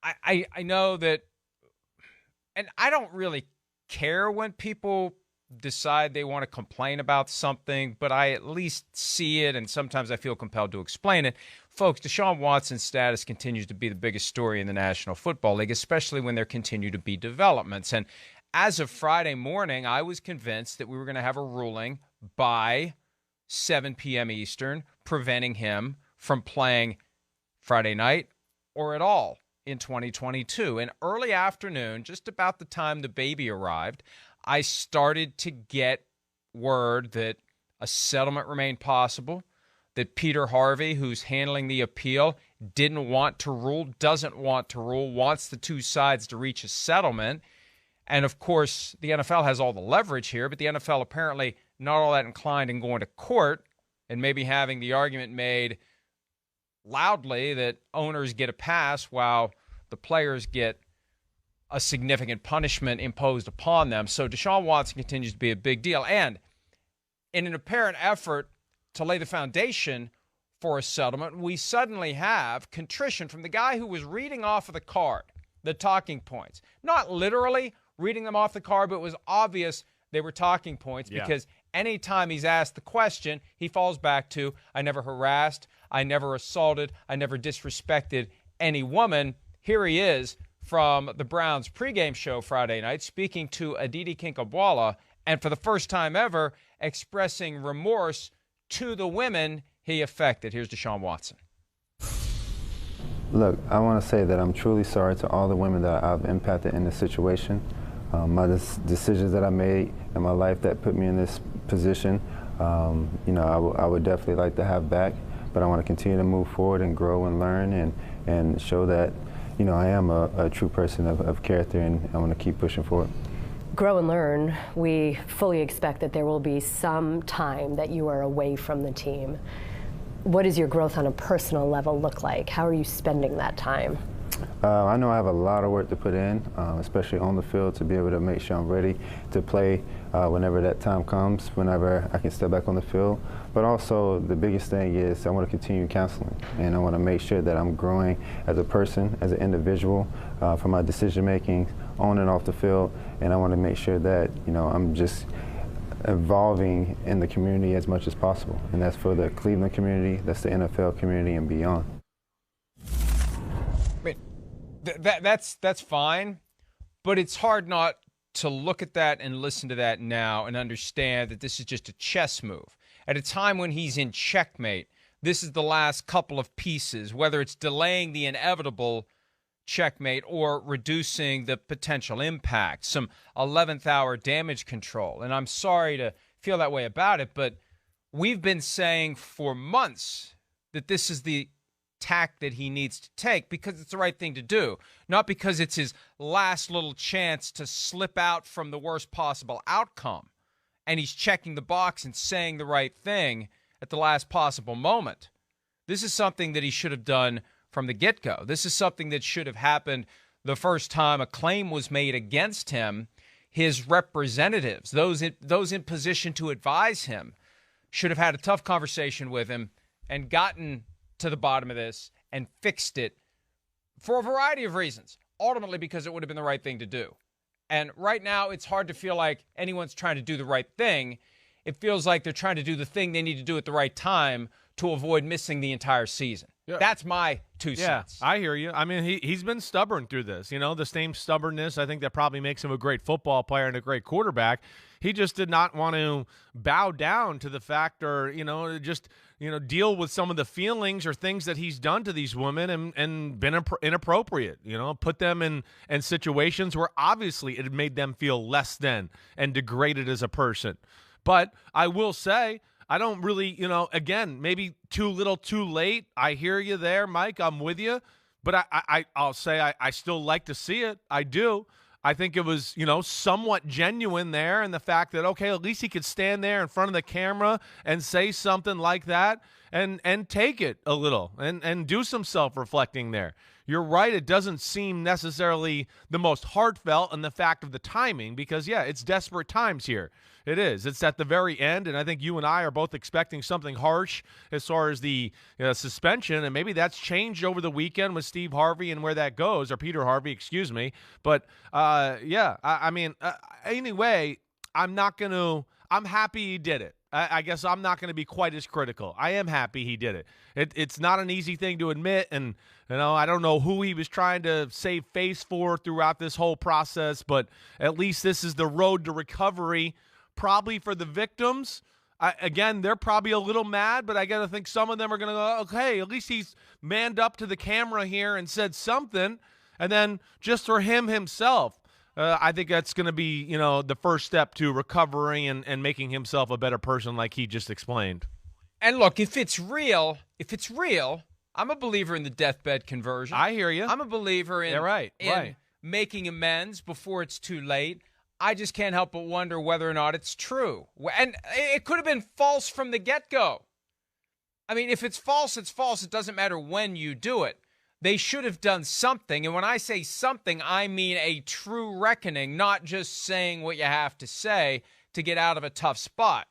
I know that, and I don't really care when people decide they want to complain about something, but I at least see it, and sometimes I feel compelled to explain it. Folks, Deshaun Watson's status continues to be the biggest story in the National Football League, especially when there continue to be developments. And as of Friday morning, I was convinced that we were going to have a ruling by 7 p.m. Eastern preventing him from playing Friday night or at all in 2022. And early afternoon, just about the time the baby arrived, I started to get word that a settlement remained possible, that Peter Harvey, who's handling the appeal, didn't want to rule, doesn't want to rule, wants the two sides to reach a settlement. And, of course, the NFL has all the leverage here, but the NFL apparently not all that inclined in going to court and maybe having the argument made loudly that owners get a pass while the players get a significant punishment imposed upon them. So Deshaun Watson continues to be a big deal. And in an apparent effort to lay the foundation for a settlement, we suddenly have contrition from the guy who was reading off of the card, the talking points. Not literally reading them off the card, but it was obvious they were talking points because anytime he's asked the question, he falls back to, I never harassed, I never assaulted, I never disrespected any woman. Here he is from the Browns pregame show Friday night, speaking to Aditi Kinkhabwala, and for the first time ever, expressing remorse to the women he affected. Here's Deshaun Watson. Look, I want to say that I'm truly sorry to all the women that I've impacted in this situation. My decisions that I made in my life that put me in this position, I would definitely like to have back, but I want to continue to move forward and grow and learn and show that I am a true person of character, and I want to keep pushing forward. Grow and learn. We fully expect that there will be some time that you are away from the team. What does your growth on a personal level look like? How are you spending that time? I know I have a lot of work to put in, especially on the field, to be able to make sure I'm ready to play whenever that time comes, whenever I can step back on the field. But also, the biggest thing is I want to continue counseling, and I want to make sure that I'm growing as a person, as an individual, for my decision making on and off the field. And I want to make sure that I'm just evolving in the community as much as possible, and that's for the Cleveland community, that's the NFL community, and beyond. That's fine, but it's hard not to look at that and listen to that now and understand that this is just a chess move. At a time when he's in checkmate, this is the last couple of pieces, whether it's delaying the inevitable checkmate or reducing the potential impact, some 11th hour damage control. And I'm sorry to feel that way about it, but we've been saying for months that this is the tack that he needs to take because it's the right thing to do, not because it's his last little chance to slip out from the worst possible outcome. And he's checking the box and saying the right thing at the last possible moment. This is something that he should have done from the get-go. This is something that should have happened the first time a claim was made against him. His representatives, those in position to advise him, should have had a tough conversation with him and gotten to the bottom of this and fixed it for a variety of reasons, ultimately because it would have been the right thing to do. And right now, it's hard to feel like anyone's trying to do the right thing. It feels like they're trying to do the thing they need to do at the right time to avoid missing the entire season. Yeah. That's my 2 cents. I hear you. I mean, he's been stubborn through this. The same stubbornness, I think, that probably makes him a great football player and a great quarterback. He just did not want to bow down to the fact or, deal with some of the feelings or things that he's done to these women and been inappropriate, put them in situations where obviously it made them feel less than and degraded as a person. But I will say, I don't really, again, maybe too little too late. I hear you there, Mike. I'm with you. But I'll say I still like to see it. I do. I think it was, somewhat genuine there, and the fact that, okay, at least he could stand there in front of the camera and say something like that and take it a little and do some self-reflecting there. you're right. It doesn't seem necessarily the most heartfelt in the fact of the timing because, yeah, it's desperate times here. It is. It's at the very end, and I think you and I are both expecting something harsh as far as the suspension, and maybe that's changed over the weekend with Steve Harvey and where that goes, or Peter Harvey, excuse me. But, anyway, I'm happy he did it. I guess I'm not going to be quite as critical. I am happy he did it. It's not an easy thing to admit, and I don't know who he was trying to save face for throughout this whole process, but at least this is the road to recovery, probably for the victims. Again, they're probably a little mad, but I got to think some of them are going to go, okay, at least he's manned up to the camera here and said something, and then just for him himself, I think that's going to be, the first step to recovery and making himself a better person like he just explained. And look, if it's real, I'm a believer in the deathbed conversion. I hear you. I'm a believer in making amends before it's too late. I just can't help but wonder whether or not it's true. And it could have been false from the get-go. I mean, if it's false, it's false. It doesn't matter when you do it. They should have done something, and when I say something, I mean a true reckoning, not just saying what you have to say to get out of a tough spot.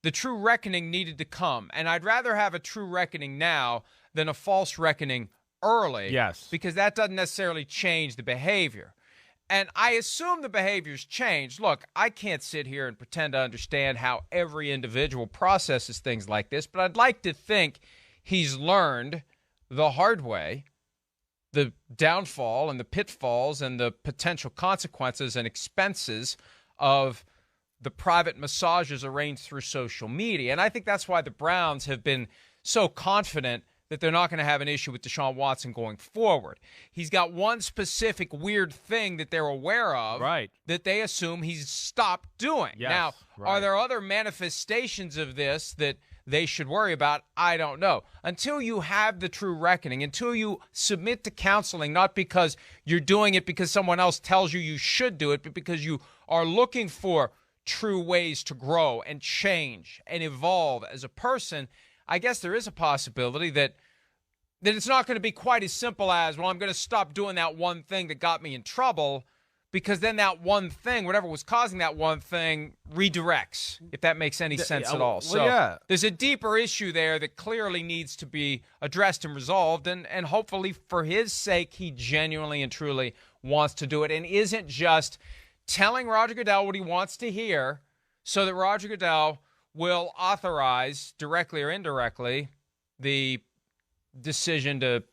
The true reckoning needed to come, and I'd rather have a true reckoning now than a false reckoning early. Yes. Because that doesn't necessarily change the behavior. And I assume the behavior's changed. Look, I can't sit here and pretend to understand how every individual processes things like this, but I'd like to think he's learned the hard way the downfall and the pitfalls and the potential consequences and expenses of the private massages arranged through social media. And I think that's why the Browns have been so confident that they're not going to have an issue with Deshaun Watson going forward. He's got one specific weird thing that they're aware of that they assume he's stopped doing. Yes, now, are there other manifestations of this that they should worry about? I don't know. Until you have the true reckoning, until you submit to counseling, not because you're doing it because someone else tells you should do it, but because you are looking for true ways to grow and change and evolve as a person, I guess there is a possibility that it's not going to be quite as simple as, well, I'm going to stop doing that one thing that got me in trouble, because then that one thing, whatever was causing that one thing, redirects, if that makes any sense at all. So there's a deeper issue there that clearly needs to be addressed and resolved, and hopefully for his sake, he genuinely and truly wants to do it and isn't just telling Roger Goodell what he wants to hear so that Roger Goodell will authorize, directly or indirectly, the decision to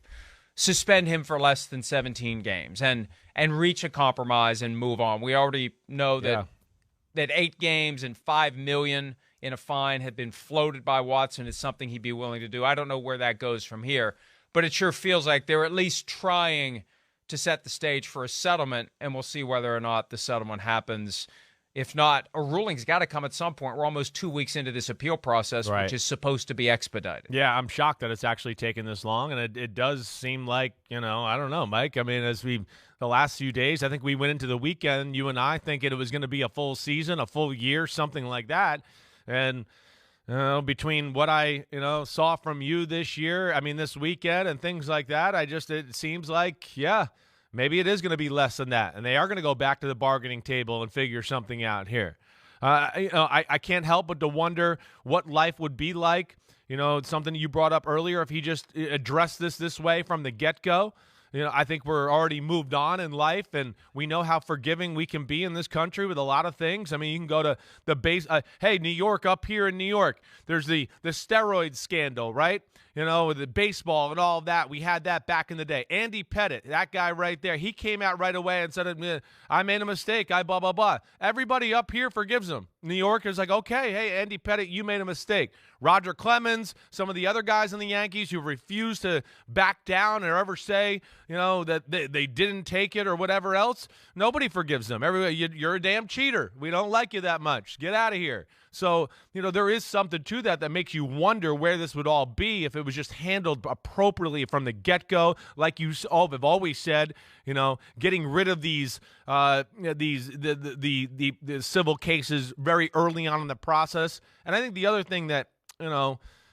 suspend him for less than 17 games and reach a compromise and move on. We already know that 8 games and $5 million in a fine had been floated by Watson as something he'd be willing to do. I don't know where that goes from here, but it sure feels like they're at least trying to set the stage for a settlement, and we'll see whether or not the settlement happens. If not, a ruling's got to come at some point. We're almost 2 weeks into this appeal process, which is supposed to be expedited. Yeah, I'm shocked that it's actually taken this long, and it does seem like, I don't know, Mike. I mean, the last few days, I think we went into the weekend, you and I, thinking it was going to be a full season, a full year, something like that. And between what I, saw from you this weekend and things like that, it seems like, maybe it is going to be less than that, and they are going to go back to the bargaining table and figure something out here. I can't help but to wonder what life would be like. Something you brought up earlier, if he just addressed this way from the get-go. I think we're already moved on in life, and we know how forgiving we can be in this country with a lot of things. I mean, you can go to the base. Hey, New York, up here in New York, there's the steroid scandal, right? With the baseball and all of that. We had that back in the day. Andy Pettit, that guy right there, he came out right away and said, I made a mistake. I blah, blah, blah. Everybody up here forgives him. New York is like, okay, hey, Andy Pettit, you made a mistake. Roger Clemens, some of the other guys in the Yankees who refused to back down or ever say, that they didn't take it or whatever else, nobody forgives them. You're a damn cheater. We don't like you that much. Get out of here. So, there is something to that makes you wonder where this would all be if it was just handled appropriately from the get-go. Like you all have always said, getting rid of these the civil cases very early on in the process. And I think the other thing that,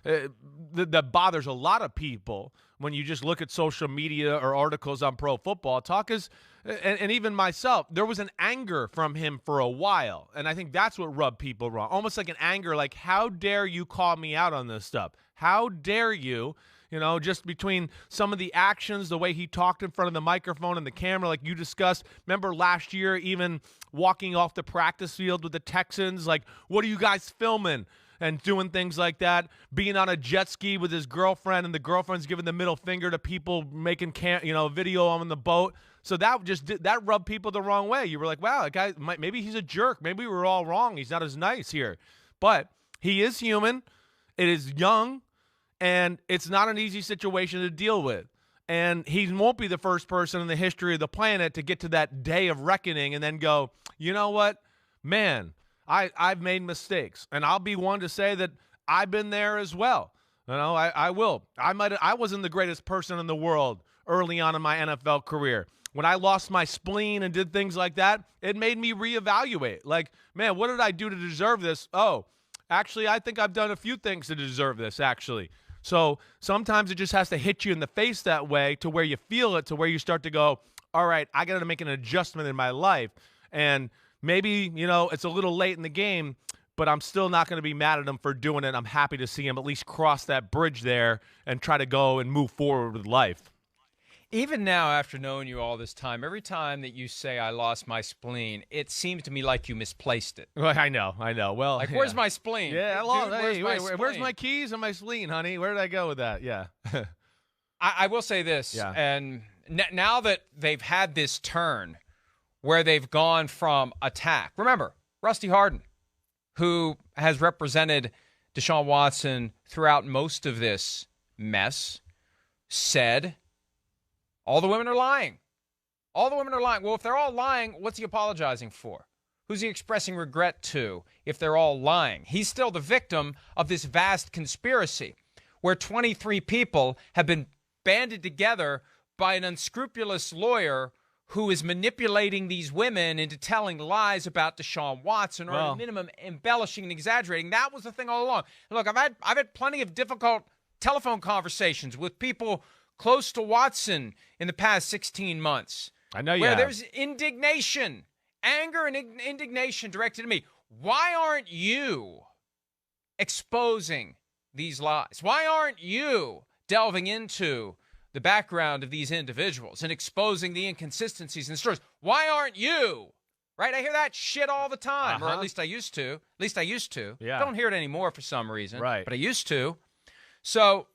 that bothers a lot of people when you just look at social media or articles on Pro Football Talk is, and even myself, there was an anger from him for a while. And I think that's what rubbed people wrong. Almost like an anger, like, how dare you call me out on this stuff? How dare you? You know, just between some of the actions, the way he talked in front of the microphone and the camera, like you discussed. Remember last year, even walking off the practice field with the Texans, like, what are you guys filming? And doing things like that, being on a jet ski with his girlfriend, and the girlfriend's giving the middle finger to people making video on the boat. So that rubbed people the wrong way. You were like, wow, that guy, maybe he's a jerk. Maybe we're all wrong. He's not as nice here. But he is human. It is young. And it's not an easy situation to deal with. And he won't be the first person in the history of the planet to get to that day of reckoning and then go, you know what, man, I've made mistakes. And I'll be one to say that I've been there as well. You know, I will. I wasn't the greatest person in the world early on in my NFL career. When I lost my spleen and did things like that, it made me reevaluate. Like, man, what did I do to deserve this? Oh, actually, I think I've done a few things to deserve this, actually. So sometimes it just has to hit you in the face that way to where you feel it, to where you start to go, all right, I got to make an adjustment in my life. And maybe, it's a little late in the game, but I'm still not going to be mad at him for doing it. I'm happy to see him at least cross that bridge there and try to go and move forward with life. Even now, after knowing you all this time, every time that you say I lost my spleen, it seems to me like you misplaced it. Well, I know. Well, like, where's my spleen? Yeah, I lost. Where's my keys and my spleen, honey? Where did I go with that? Yeah. I will say this, and now that they've had this turn where they've gone from attack. Remember, Rusty Hardin, who has represented Deshaun Watson throughout most of this mess, said, all the women are lying. All the women are lying. Well, if they're all lying, what's he apologizing for? Who's he expressing regret to if they're all lying? He's still the victim of this vast conspiracy where 23 people have been banded together by an unscrupulous lawyer who is manipulating these women into telling lies about Deshaun Watson, or at a minimum embellishing and exaggerating. That was the thing all along. Look, I've had plenty of difficult telephone conversations with people close to Watson in the past 16 months. I know you where have. There's indignation, anger and indignation directed at me. Why aren't you exposing these lies? Why aren't you delving into the background of these individuals and exposing the inconsistencies in the stories? Why aren't you? Right? I hear that shit all the time, or at least I used to. Yeah. Don't hear it anymore for some reason. Right. But I used to. So,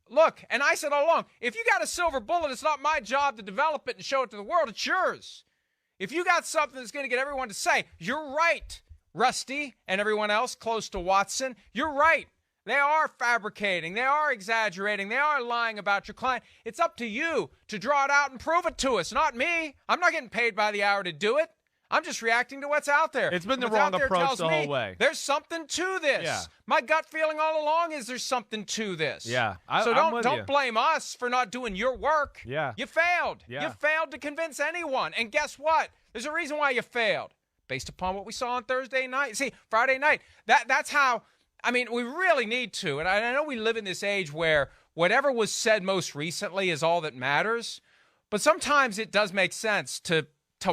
look, and I said all along, if you got a silver bullet, it's not my job to develop it and show it to the world. It's yours. If you got something that's going to get everyone to say, you're right, Rusty, and everyone else close to Watson, you're right. They are fabricating. They are exaggerating. They are lying about your client. It's up to you to draw it out and prove it to us, not me. I'm not getting paid by the hour to do it. I'm just reacting to what's out there. It's been the wrong approach the whole way. There's something to this. Yeah. My gut feeling all along is there's something to this. Yeah. So don't blame us for not doing your work. Yeah. You failed. Yeah. You failed to convince anyone. And guess what? There's a reason why you failed. Based upon what we saw on Friday night. That's how, we really need to. And I know we live in this age where whatever was said most recently is all that matters. But sometimes it does make sense to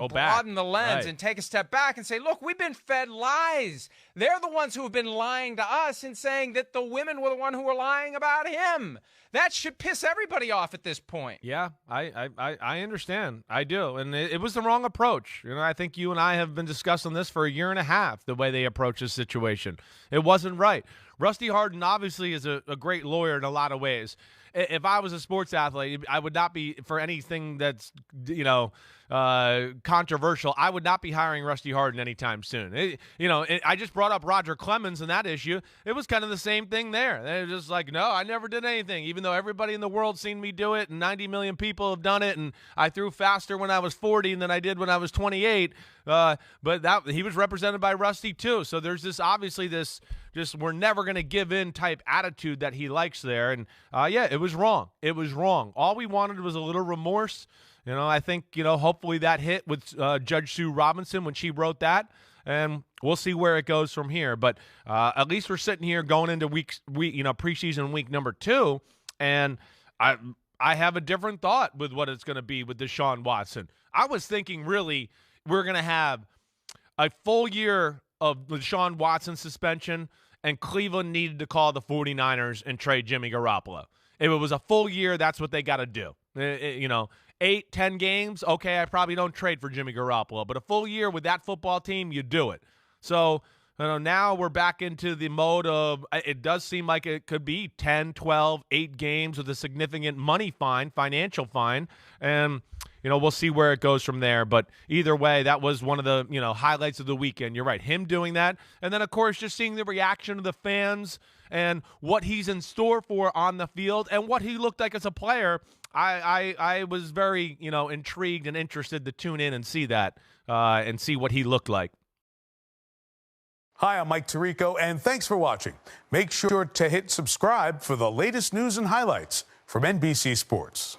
broaden the lens and take a step back and say, look, we've been fed lies. They're the ones who have been lying to us and saying that the women were the one who were lying about him. That should piss everybody off at this point. Yeah, I understand. I do. And it was the wrong approach. I think you and I have been discussing this for a year and a half, the way they approach this situation. It wasn't right. Rusty Hardin obviously is a great lawyer in a lot of ways. If I was a sports athlete, I would not be, for anything that's, controversial, I would not be hiring Rusty Hardin anytime soon. I just brought up Roger Clemens and that issue. It was kind of the same thing there. They're just like, no, I never did anything, even though everybody in the world seen me do it and 90 million people have done it, and I threw faster when I was 40 than I did when I was 28. But he was represented by Rusty too. So there's obviously this we're never going to give in type attitude that he likes there. And it was wrong. It was wrong. All we wanted was a little remorse. I think, hopefully that hit with Judge Sue Robinson when she wrote that. and we'll see where it goes from here. But at least we're sitting here going into preseason week number 2, and I have a different thought with what it's going to be with Deshaun Watson. I was thinking really we're going to have a full year of Deshaun Watson suspension, and Cleveland needed to call the 49ers and trade Jimmy Garoppolo. If it was a full year, that's what they got to do. 8, 10 games, okay, I probably don't trade for Jimmy Garoppolo. But a full year with that football team, you do it. So now we're back into the mode of it does seem like it could be 10, 12, 8 games with a significant money fine, financial fine. And, we'll see where it goes from there. But either way, that was one of the, highlights of the weekend. You're right, him doing that. And then, of course, just seeing the reaction of the fans and what he's in store for on the field and what he looked like as a player. I was very, intrigued and interested to tune in and see that and see what he looked like. Hi, I'm Mike Tirico, and thanks for watching. Make sure to hit subscribe for the latest news and highlights from NBC Sports.